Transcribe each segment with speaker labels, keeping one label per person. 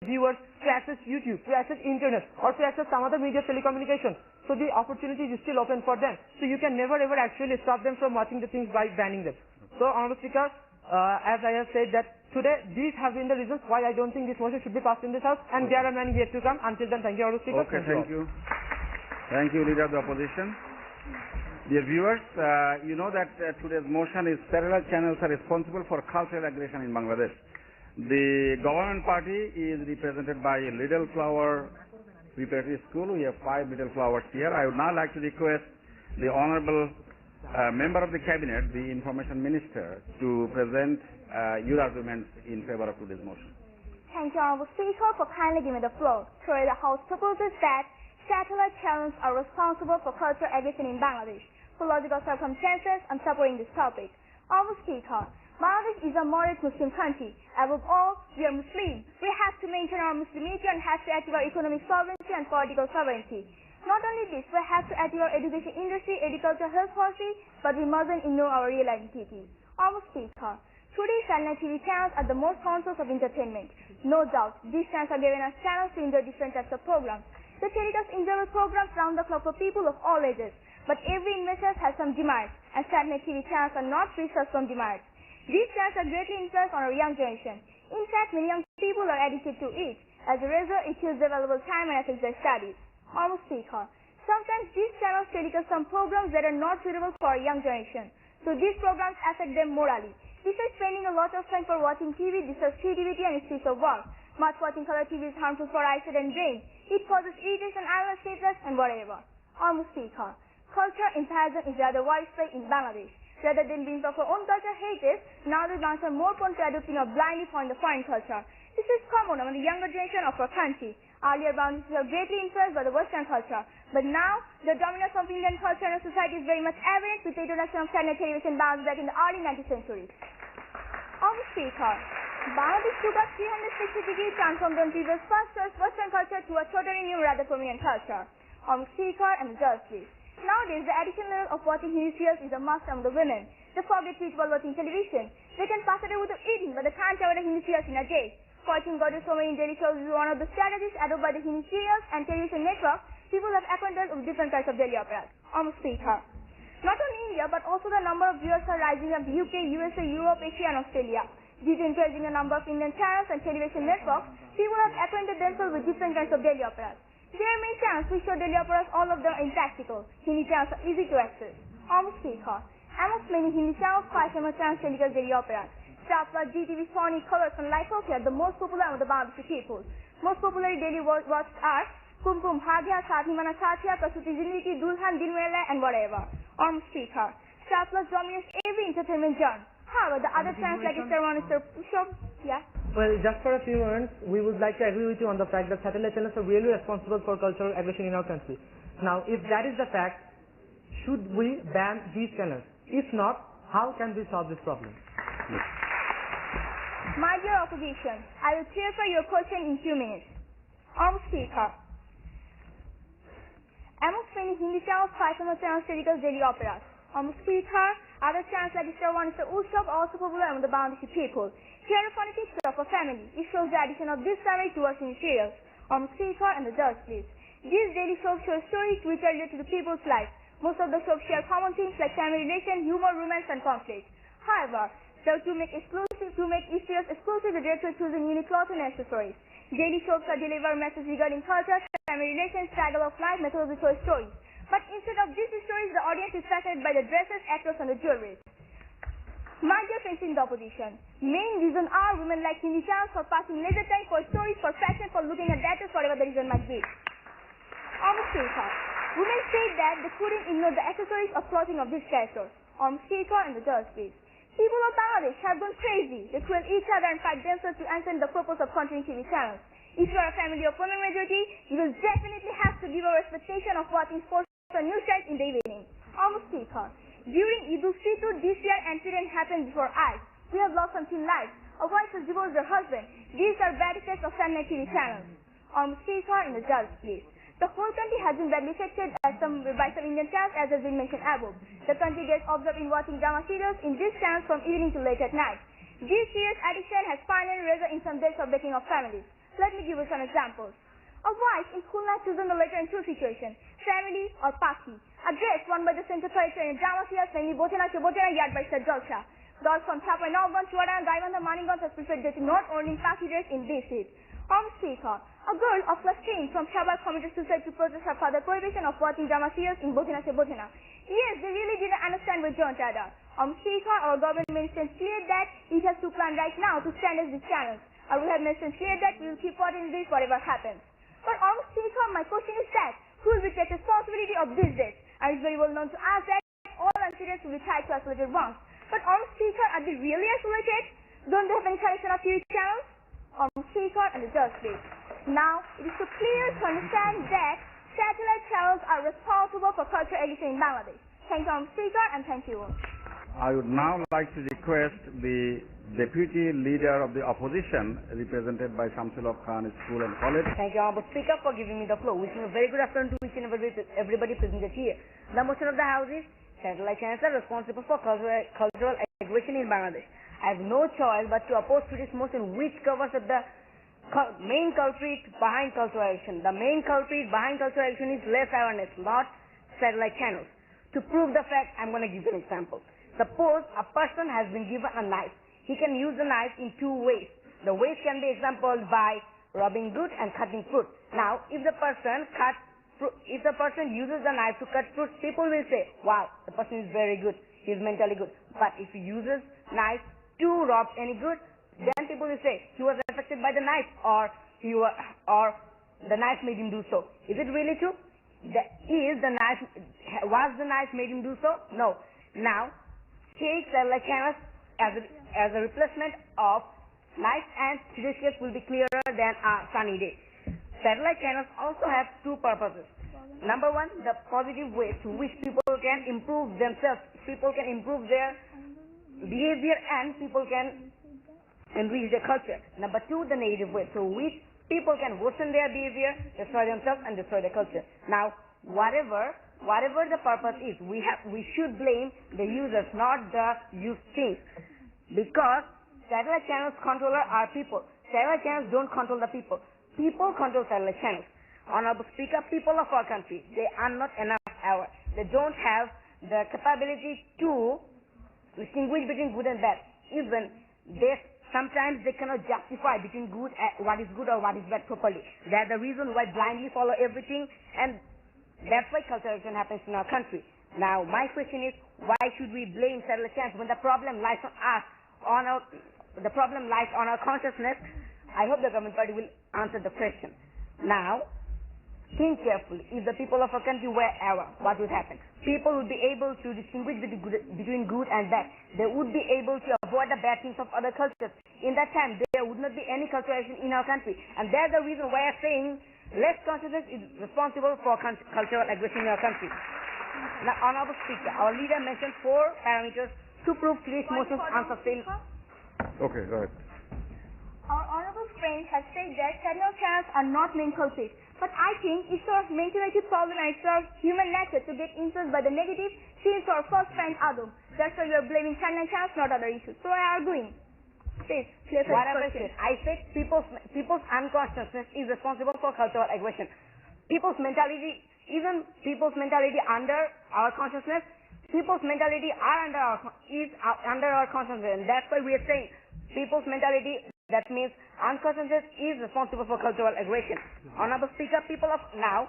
Speaker 1: viewers to access YouTube, to access internet, or to access some other media telecommunication. So the opportunity is still open for them. So you can never ever actually stop them from watching the things by banning them. So Honorable Speaker, as I have said that today these have been the reasons why I don't think this motion should be passed in this House, and there are many yet to come. Until then, thank you, Honorable Speaker.
Speaker 2: Okay, thank you. Thank you, Leader of the Opposition. Dear viewers, you know that today's motion is parallel channels are responsible for cultural aggression in Bangladesh. The government party is represented by Little Flower Preparatory School. We have 5 Little Flowers here. I would now like to request the Honorable Member of the Cabinet, the Information Minister, to present your arguments in favor of today's motion.
Speaker 3: Thank you, Honorable Speaker, for kindly giving me the floor. Today the House proposes that satellite channels are responsible for cultural aggression in Bangladesh. For logical circumstances, I'm supporting this topic. Honorable Speaker, Bangladesh is a moderate Muslim country. Above all, we are Muslim. We have to maintain our Muslimity and have to achieve our economic sovereignty and political sovereignty. Not only this, we have to achieve our education industry, agriculture, health policy, but we mustn't ignore our real identity. Honorable Speaker, today's satellite TV channels are the most common source of entertainment. No doubt, these channels are giving us channels to enjoy different types of programs. The telecast enjoyable programs round the clock for people of all ages. But every investor has some demerits, and satellite TV channels are not free from demerits. These channels are greatly influenced on our young generation. In fact, many young people are addicted to it. As a result, it kills their valuable time and affects their studies. Honorable Speaker, sometimes these channels telecast some programs that are not suitable for our young generation. So these programs affect them morally. Besides spending a lot of time for watching TV, disturbs creativity and speed of work. Much watching color TV is harmful for eyesight and brain. It causes irritation, anger, sleeplessness, and whatever. Honorable Speaker, culture imperialism is rather widespread in Bangladesh. Rather than being of our own culture heritage, now the Bangladesh are more prone to adopting or blindly following the foreign culture. This is common among the younger generation of our country. Earlier, Bangladesh were greatly influenced by the Western culture, but now the dominance of Indian culture in our society is very much evident with the introduction of satellite television in Bangladesh back in the early 19th century. Honorable Speaker, Bangladesh took a 360-degree turn from the previous first choice Western culture to a totally new, rather prominent culture. Honorable Speaker and the Judge, please. Nowadays, the addiction level of watching Hindi serials is a must among the women. They forget to eat while watching television. They can pass a day without eating, but they can't avoid Hindi serials in a day. Watching goddess so many daily shows is one of the strategies adopted by the Hindi serials and television networks. People have acquainted with different types of daily operas. Honorable Speaker, not only India, but also the number of viewers are rising from the UK, USA, Europe, Asia, and Australia. Due to increasing the number of Indian channels and television networks, people have acquainted themselves with different kinds of daily operas. There are many channels which show daily operas, all of them are impractical. Hindi channels are easy to access. Honorable Speaker, amongst many Hindi channels, 5 famous channels telecast daily operas. Star Plus, BTV, Sony, Colors, and Life OK are the most popular among the Bangladeshi people. Most popular daily watched are Kum Kum Bhagya, Saathi Mana Saathiya, Kasuti Zindagi, Dulhan, Dinwala, and whatever. Honorable Speaker, Star Plus dominates every entertainment genre. However, the other channels like Star One, Star Push-Up, yeah.
Speaker 1: Well, just for a few moments, we would like to agree with you on the fact that satellite channels are really responsible for cultural aggression in our country. Now, if that is the fact, should we ban these channels? If not, how can we solve this problem?
Speaker 3: My dear opposition, I will clarify your question in few minutes. Honorable Speaker, amongst many Hindi channels, 5 famous channels telecast daily operas. Honorable Speaker, other channels like Star One, Star Ushab are also popular among the Bangladeshi people. Here are funny pictures of a family. It shows the addition of this family to watching serials. Honorable Speaker and the Judge, please. These daily shows show stories which are related to people's lives. Most of the shows share common themes like family relation, humor, romance, and conflict. However, to make each serials exclusive, the director choosing unique clothes and accessories. Daily shows are deliver messages regarding culture, family relations, struggle of life, mythology, stories. But instead of these stories, the audience is fascinated by the dresses, actors, and the jewelry. My dear friends in the opposition, main reason are women like Hindi channels for passing leisure time, for stories, for fashion, for looking at data, whatever the reason might be. Honorable Speaker, women say that they couldn't ignore the accessories of clothing of these characters. Honorable Speaker and the Judge, please. People of Bangladesh have gone crazy. They kill each other and fight themselves to answer the purpose of continuing TV channels. If you are a family of women majority, you will definitely have to give our expectation of watching sports or news channels in the evening. Honorable Speaker, during Eid al-Fitr this year, an incident happened before eyes. We have lost some teen lives. A wife has divorced her husband. These are bad effects of satellite TV channels. Honorable Speaker and the Judge, please. The whole country has been badly affected by some Indian channels, as has been mentioned above. The country gets observed in watching drama serials in these channels from evening to late at night. This serious addiction has finally resulted in some deaths or breaking of families. Let me give you some examples. A wife in Khulna chosen the latter in two situations, family or party. A dress worn by the center character in a drama series, namely Botena Chebotena, yard by Sir Jalsha. Girls from Chapa, Nalgan, Chuada, and Gaimanda, Maningans has preferred dressing not only in party dress in this age. Speaker, a girl of class 10 from Chaba committed suicide to protest her father's prohibition of watching drama series in Botena Chebotena. Yes, they really didn't understand what John Tada. Speaker, our government minister cleared that it has to plan right now to standardize these channels. We have mentioned clear that we will keep watching this whatever happens. But Speaker, my question is that who will take responsibility of this death? And it's very well known to us that all incidents will be tied to isolated ones. But Speaker, are they really isolated? Don't they have any connection of TV channels? Speaker and the judge please. Now, it is so clear to understand that satellite channels are responsible for cultural education in Bangladesh. Thank you, Speaker, and thank you.
Speaker 2: I would now like to request the Deputy Leader of the Opposition, represented by Shamsul Khan School and College.
Speaker 4: Thank you, Honorable Speaker, for giving me the floor. Wishing a very good afternoon to each and everybody presented here. The motion of the House is satellite channels are responsible for cultural aggression in Bangladesh. I have no choice but to oppose to this motion, which covers the main culprit behind cultural aggression. The main culprit behind cultural aggression is less awareness, not satellite channels. To prove the fact, I'm going to give you an example. Suppose a person has been given a knife. He can use the knife in two ways. The ways can be exampled by rubbing fruit and cutting fruit. Now, if the person uses the knife to cut fruit, people will say, wow, the person is very good. He is mentally good. But if he uses knife to rob any good, then people will say he was affected by the knife, or the knife made him do so. Is it really true? Was the knife made him do so? No. Now, take satellite channels as a replacement of knife, and this case will be clearer than a sunny day. Satellite channels also have two purposes. Number one, the positive way to which people can improve themselves, people can improve their behavior, and people can enrich their culture. Number two, the negative way through which people can worsen their behavior, destroy themselves, and destroy their culture. Now, whatever the purpose is, we should blame the users, not the used things, because satellite channels controller are people. Satellite channels don't control the people. People control satellite channels. Honorable Speaker, people of our country, they are not enough aware. They don't have the capability to distinguish between good and bad. Even sometimes they cannot justify between what is good or what is bad properly. That's the reason why blindly follow everything, and that's why cultural aggression happens in our country. Now, my question is, why should we blame satellite channels when the problem lies on us, the problem lies on our consciousness? I hope the government party will answer the question. Now, think carefully. If the people of our country were aware, what would happen? People would be able to distinguish between good and bad. They would be able to avoid the bad things of other cultures. In that time, there would not be any cultural aggression in our country. And that's the reason why I'm saying less consciousness is responsible for cultural aggression in our country. Now, Honorable Speaker, our leader mentioned 4 parameters to prove today's motions unsustainable.
Speaker 2: Okay, go ahead.
Speaker 3: Our honorable friend has said that satellite channels are not main culprits. But I think it's our mentality problem, and it's our human nature to get influenced by the negative since our first friend Adam. That's why we are blaming satellite channels, not other issues. So I are arguing. Please, clear the question.
Speaker 4: I said people's unconsciousness is responsible for cultural aggression. People's mentality under our consciousness. People's mentality is under our consciousness, and that's why we are saying people's mentality. That means unconsciousness is responsible for cultural aggression. Honorable Speaker, people of now,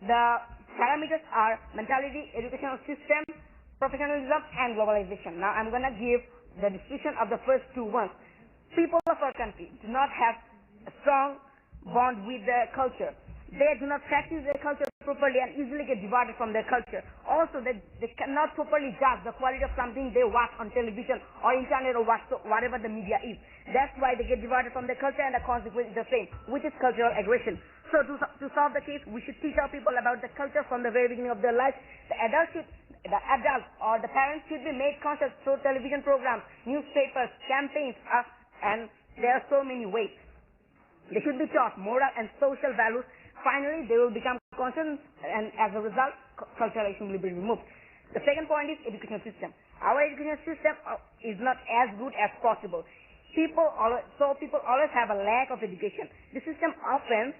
Speaker 4: the parameters are mentality, educational system, professionalism, and globalization. Now I'm going to give the description of the first 2 ones. People of our country do not have a strong bond with their culture. They do not practice their culture properly and easily get divided from their culture. Also, they cannot properly judge the quality of something they watch on television or internet or whatever the media is. That's why they get divided from their culture, and the consequence is the same, which is cultural aggression. So to solve the case, we should teach our people about the culture from the very beginning of their life. The adults or the parents should be made conscious through television programs, newspapers, campaigns, and there are so many ways. They should be taught moral and social values. Finally, they will become conscious, and as a result, cultural aggression will be removed. The second point is education system. Our education system is not as good as possible. People always have a lack of education. The system often